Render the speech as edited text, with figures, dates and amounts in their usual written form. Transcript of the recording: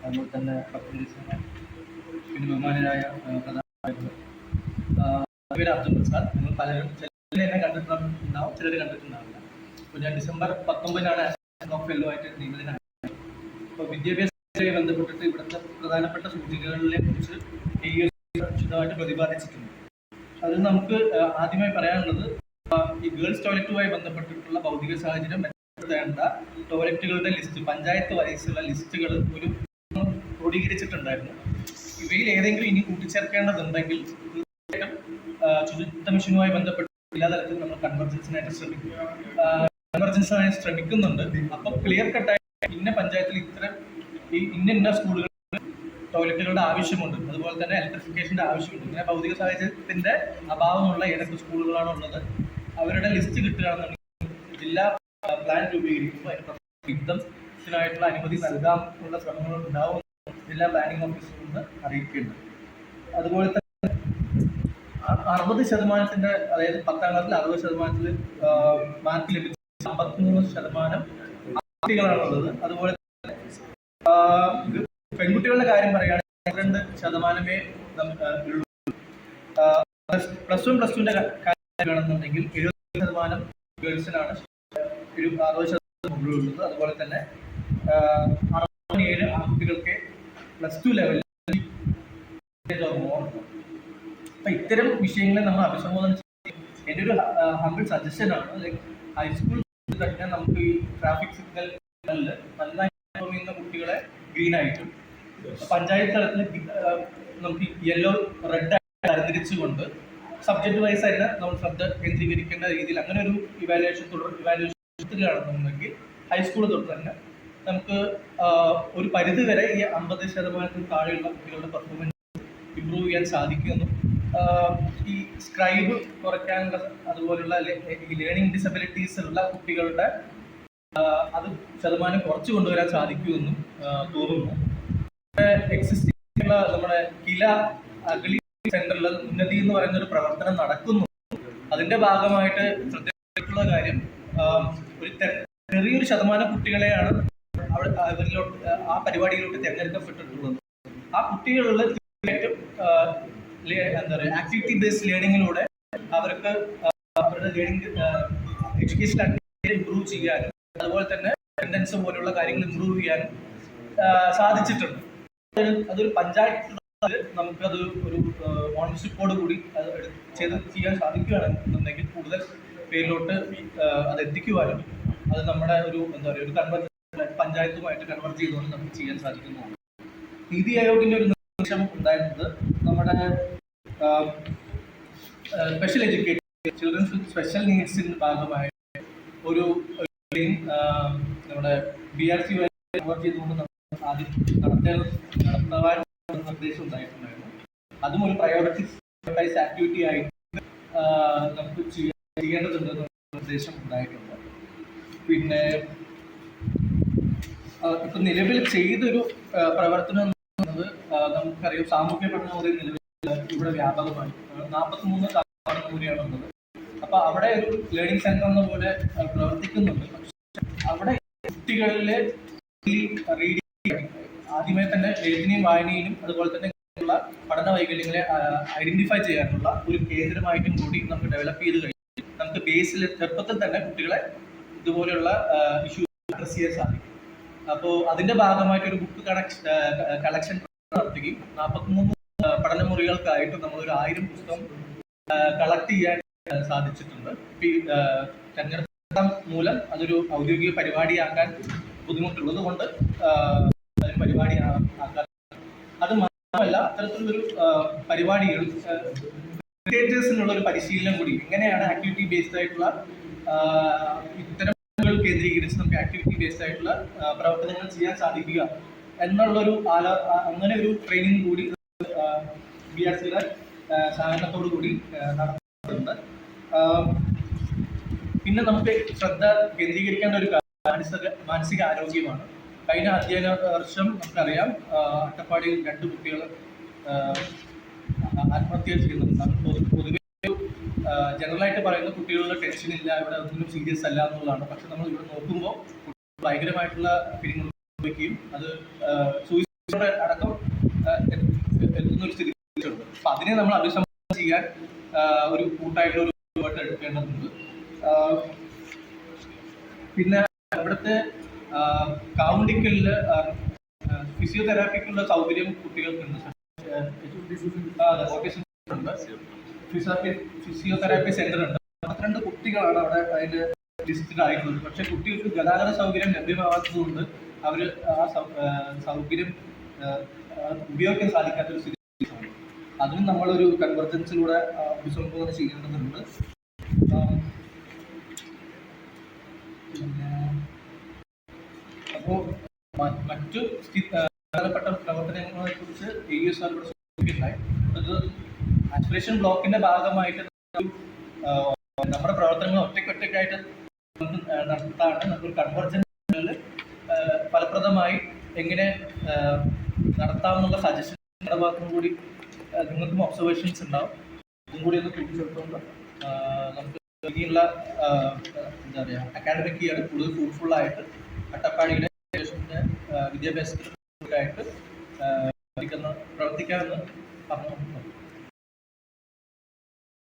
അതുപോലെ തന്നെ പിന്നെ ബഹുമാനരായ പ്രധാനമായിട്ടുള്ള പേര് അബ്ദുൽ പ്രസാദ്. നിങ്ങൾ പലരും ചിലർ എന്നെ കണ്ടിട്ടുണ്ടാവും, ചിലർ കണ്ടിട്ടുണ്ടാവില്ല. അപ്പോൾ ഞാൻ ഡിസംബർ 19-നാണ് ഓഫ് ഫെല്ലോ ആയിട്ട് നിയമിതനായത്. അപ്പോൾ വിദ്യാഭ്യാസവുമായി ബന്ധപ്പെട്ടിട്ട് ഇവിടുത്തെ പ്രധാനപ്പെട്ട സൂചികകളെ കുറിച്ച് വിശദമായിട്ട് പ്രതിപാദിച്ചിട്ടുണ്ട്. അത് നമുക്ക് ആദ്യമായി പറയാനുള്ളത് ഈ ഗേൾസ് ടോയ്ലറ്റുമായി ബന്ധപ്പെട്ടിട്ടുള്ള ഭൗതിക സാഹചര്യം മെച്ചപ്പെടുത്തേണ്ട ടോയ്ലറ്റുകളുടെ ലിസ്റ്റ്, പഞ്ചായത്ത് വയസ്സുള്ള ലിസ്റ്റുകൾ ഒരു ക്രോഡീകരിച്ചിട്ടുണ്ടായിരുന്നു. ഇവയിൽ ഏതെങ്കിലും ഇനി കൂട്ടിച്ചേർക്കേണ്ടതുണ്ടെങ്കിൽ ശുചിത്വ മിഷനുമായി ബന്ധപ്പെട്ട് എല്ലാ തരത്തിലും നമ്മൾ കൺവർജൻസിനായിട്ട് ശ്രമിക്കുന്നുണ്ട്. അപ്പോൾ ക്ലിയർ കട്ടായി ഇന്ന പഞ്ചായത്തിൽ ഇന്ന സ്കൂളുകളിൽ ടോയ്ലറ്റുകളുടെ ആവശ്യമുണ്ട്, അതുപോലെ തന്നെ ഇലക്ട്രിഫിക്കേഷൻ്റെ ആവശ്യമുണ്ട്. ഇങ്ങനെ ഭൗതിക സാഹചര്യത്തിൻ്റെ അഭാവമുള്ള ഏതൊക്കെ സ്കൂളുകളാണ് ഉള്ളത് അവരുടെ ലിസ്റ്റ് കിട്ടുകയാണെന്നുണ്ടെങ്കിൽ ജില്ലാ പ്ലാൻ രൂപീകരിക്കുമ്പോൾ യുദ്ധത്തിനായിട്ടുള്ള അനുമതി നൽകാനുള്ള ശ്രമങ്ങൾ ഉണ്ടാവും ജില്ലാ പ്ലാനിംഗ് ഓഫീസറിൽ നിന്ന് അറിയിക്കുന്നുണ്ട്. അതുപോലെ തന്നെ 60%, അതായത് 10ാം ക്ലാസ്സിൽ 60% മാർക്ക് ലഭിച്ച 53% കുട്ടികളാണുള്ളത്. അതുപോലെ തന്നെ പെൺകുട്ടികളുടെ കാര്യം പറയുകയാണെങ്കിൽ 2% ഉള്ളൂ. +1 +2ന്റെ കാര്യം പറയുകയാണെന്നുണ്ടെങ്കിൽ 70% ഗേൾസിനാണ്, 60% ഉള്ളത്. അതുപോലെ തന്നെ 67 ആൺകുട്ടികൾക്ക് +2 ലെവലിൽ. അപ്പം ഇത്തരം വിഷയങ്ങളെ നമ്മൾ അഭിസംബോധന ചെയ്യും. എൻ്റെ ഒരു ഹംബിൾ സജഷനാണ്, ലൈക്ക് ഹൈസ്കൂൾ കഴിഞ്ഞാൽ നമുക്ക് ഈ ട്രാഫിക് സിഗ്നലിൽ നന്നായി ചെയ്യുന്ന കുട്ടികളെ ഗ്രീനായിട്ടും പഞ്ചായത്ത് തലത്തിൽ നമുക്ക് യെല്ലോ റെഡ് ആയിട്ട് തരംതിരിച്ചുകൊണ്ട് സബ്ജക്ട് വൈസ് തന്നെ നമ്മൾ ശ്രദ്ധ കേന്ദ്രീകരിക്കേണ്ട രീതിയിൽ അങ്ങനെ ഒരു ഇവാലുവേഷൻ നടത്തുകയാണെന്നുണ്ടെങ്കിൽ ഹൈസ്കൂൾ തൊട്ട് തന്നെ നമുക്ക് ഒരു പരിധി വരെ ഈ 50% താഴെയുള്ള കുട്ടികളുടെ പെർഫോമൻസ് ഇമ്പ്രൂവ് ചെയ്യാൻ സാധിക്കുമെന്നും ഈ സ്ക്രൈബ് കുറയ്ക്കാനുള്ള അതുപോലുള്ള ഈ ലേണിംഗ് ഡിസബിലിറ്റീസ് ഉള്ള കുട്ടികളുടെ അത് ശതമാനം കുറച്ച് കൊണ്ടുവരാൻ സാധിക്കുമെന്നും തോന്നുന്നു. എക്സിസ്റ്റിംഗ് നമ്മുടെ കില അഗ്ലി സെന്ററിൽ ഉന്നതി എന്ന് പറയുന്ന ഒരു പ്രവർത്തനം നടക്കുന്നു. അതിന്റെ ഭാഗമായിട്ട് ശ്രദ്ധയുള്ള കാര്യം, ഒരു ചെറിയൊരു ശതമാനം കുട്ടികളെയാണ് അവരിലോട്ട് ആ പരിപാടിയിലോട്ട് തിരഞ്ഞെടുക്കപ്പെട്ടിട്ടുള്ളത്. ആ കുട്ടികളുള്ള എന്താ പറയുക, ആക്ടിവിറ്റി ബേസ്ഡ് ലേണിങ്ങിലൂടെ അവർക്ക് അവരുടെ ലേണിംഗ് എഡ്യൂക്കേഷൻ ആക്ടിവിറ്റി ഇമ്പ്രൂവ് ചെയ്യാനും അതുപോലെ തന്നെ അറ്റൻഡൻസ് പോലുള്ള കാര്യങ്ങൾ ഇമ്പ്രൂവ് ചെയ്യാനും സാധിച്ചിട്ടുണ്ട്. അതൊരു പഞ്ചായത്ത് നമുക്കത് ഒരു ഓണർഷിപ്പോട് കൂടി അത് ചെയ്യാൻ സാധിക്കുകയാണെന്നുണ്ടെങ്കിൽ കൂടുതൽ പേരിലോട്ട് അത് എത്തിക്കുവാനും അത് നമ്മുടെ ഒരു എന്താ പറയുക ഒരു കൺവെർജ് പഞ്ചായത്തുമായിട്ട് കൺവെർജ് ചെയ്തുകൊണ്ട് നമുക്ക് ചെയ്യാൻ സാധിക്കുന്നതാണ്. നീതി ആയോഗിൻ്റെ ഒരു നിർദ്ദേശം ഉണ്ടായിരുന്നത് നമ്മുടെ special education children's with special നീഡ്സിൻ്റെ ഭാഗമായി ഒരു നമ്മുടെ BRC കൺവെർട്ട് ചെയ്തുകൊണ്ട് നമ്മൾ ആദ്യം നടത്താൻ നിർദ്ദേശം ഉണ്ടായിട്ടുണ്ടായിരുന്നു. അതും ഒരു പ്രയോറിറ്റൈസ് ആക്ടിവിറ്റി ആയിട്ട് നമുക്ക് ചെയ്യേണ്ടതുണ്ടെന്ന് നിർദ്ദേശം ഉണ്ടായിട്ടുണ്ട്. പിന്നെ ഇപ്പം നിലവിൽ ചെയ്തൊരു പ്രവർത്തനം എന്നുള്ളത് നമുക്കറിയാം, സാമൂഹ്യ പഠന മുറി നിലവിൽ ഇവിടെ വ്യാപകമായി 43 മുറിയാണുള്ളത്. അപ്പൊ അവിടെ ഒരു ലേണിംഗ് സെന്റർ എന്ന പോലെ പ്രവർത്തിക്കുന്നുണ്ട്. പക്ഷെ അവിടെ കുട്ടികളിലെ റീഡിങ് ആദ്യമേ തന്നെ എഴുത്തിനെയും വായനയിലും അതുപോലെ തന്നെ ഉള്ള പഠന വൈകല്യങ്ങളെ ഐഡന്റിഫൈ ചെയ്യാനുള്ള ഒരു കേന്ദ്രമായിട്ടും കൂടി നമുക്ക് ഡെവലപ്പ് ചെയ്ത് കഴിഞ്ഞാൽ നമുക്ക് ബേസിൽ ചെറുപ്പത്തിൽ തന്നെ കുട്ടികളെ ഇതുപോലെയുള്ള ഇഷ്യൂ അഡ്രസ് ചെയ്യാൻ സാധിക്കും. അപ്പോൾ അതിന്റെ ഭാഗമായിട്ട് ഒരു ബുക്ക് കളക്ഷൻ നടത്തുകയും 43 പഠനമുറികൾക്കായിട്ട് നമ്മളൊരു 1000 പുസ്തകം കളക്ട് ചെയ്യാൻ സാധിച്ചിട്ടുണ്ട്. തെരഞ്ഞെടുപ്പ് മൂലം അതൊരു ഔദ്യോഗിക പരിപാടിയാക്കാൻ ബുദ്ധിമുട്ടുള്ളത് കൊണ്ട് പരിപാടി ആക്കാൻ, അത് മാത്രമല്ല അത്തരത്തിലൊരു പരിപാടികൾ ക്രിയേറ്റേഴ്സിനുള്ള ഒരു പരിശീലനം കൂടി, എങ്ങനെയാണ് ആക്ടിവിറ്റി ബേസ്ഡ് ആയിട്ടുള്ള ഇത്തരം കേന്ദ്രീകരിച്ച് നമുക്ക് ആക്ടിവിറ്റി ബേസ്ഡ് ആയിട്ടുള്ള പ്രവർത്തനങ്ങൾ ചെയ്യാൻ സാധിക്കുക എന്നുള്ളൊരു അങ്ങനെ ഒരു ട്രെയിനിങ് കൂടി BRCയുടെ സഹകരണത്തോടു കൂടി നടത്തുന്നുണ്ട്. പിന്നെ നമുക്ക് ശ്രദ്ധ കേന്ദ്രീകരിക്കേണ്ട ഒരു മാനസിക ആരോഗ്യമാണ്. കഴിഞ്ഞ അധ്യയന വർഷം നമുക്കറിയാം അട്ടപ്പാടിയിൽ 2 കുട്ടികൾ ആത്മഹത്യ ചെയ്യുന്നുണ്ട്. പൊതുവെ ജനറലായിട്ട് പറയുന്ന കുട്ടികളുടെ ടെൻഷൻ ഇല്ല, ഇവിടെ ഒന്നും സീരിയസ് അല്ല എന്നുള്ളതാണ്. പക്ഷെ നമ്മൾ ഇവിടെ നോക്കുമ്പോൾ ഭയങ്കരമായിട്ടുള്ള പിരിമുറുക്കം സംഭവിക്കുകയും അത് സൂയിസൈഡോടെ അടക്കം എത്തുന്ന ഒരു സ്ഥിതി ഉണ്ട്. അപ്പൊ അതിനെ നമ്മൾ അഭിസംബോധന ചെയ്യാൻ ഒരു കൂട്ടായിട്ടുള്ള ഒരു ഇടപെടൽ എടുക്കേണ്ടതുണ്ട്. പിന്നെ ഇവിടുത്തെ കാവുണ്ടിക്കലില് ഫിസിയോതെറാപ്പിക്കുള്ള സൗകര്യം കുട്ടികൾക്കുണ്ട്. ഓട്ടിസം ഉണ്ട്, ഫിസിയോതെറാപ്പി സെന്റർ ഉണ്ട്. 12 കുട്ടികളാണ് അവിടെ അതിൽ ലിസ്റ്റഡ് ആയിട്ടുള്ളത്. പക്ഷെ കുട്ടികൾക്ക് ഗതാഗത സൗകര്യം ലഭ്യമാവാത്തതുകൊണ്ട് അവർ ആ സൗകര്യം ഉപയോഗിക്കാൻ സാധിക്കാത്തൊരു സ്ഥിതിയാണ്. അതിനും നമ്മളൊരു കൺവെർജൻസിലൂടെ അഭിസംബോധന ചെയ്യേണ്ടതുണ്ട്. പിന്നെ അപ്പോൾ മറ്റു പ്രധാനപ്പെട്ട പ്രവർത്തനങ്ങളെ കുറിച്ച് AUSR ഇവിടെ സൂചിപ്പിക്കുകയുണ്ടായി. അത് ആസ്പിറേഷൻ ബ്ലോക്കിന്റെ ഭാഗമായിട്ട് നമ്മുടെ പ്രവർത്തനങ്ങൾ ഒറ്റയ്ക്കായിട്ട് നടത്താണ്. നമ്മൾ കൺവെർജൻസിൽ ഫലപ്രദമായി എങ്ങനെ നടത്താമെന്നുള്ള സജഷൻ ഭാഗത്തും കൂടി നിങ്ങൾക്കും ഒബ്സർവേഷൻസ് ഉണ്ടാവും. ഇതും കൂടി ഒന്ന് കൂട്ടിച്ചേർത്തുകൊണ്ട് നമുക്ക് ഇനിയുള്ള എന്താ പറയുക അക്കാഡമിക് ഇയർ കൂടുതൽ ഫ്രൂട്ട്ഫുള്ളായിട്ട് അട്ടപ്പാടിയിലെ വിദ്യാഭ്യാസത്തിനായിട്ട് പ്രവർത്തിക്കാമെന്ന് പറഞ്ഞു.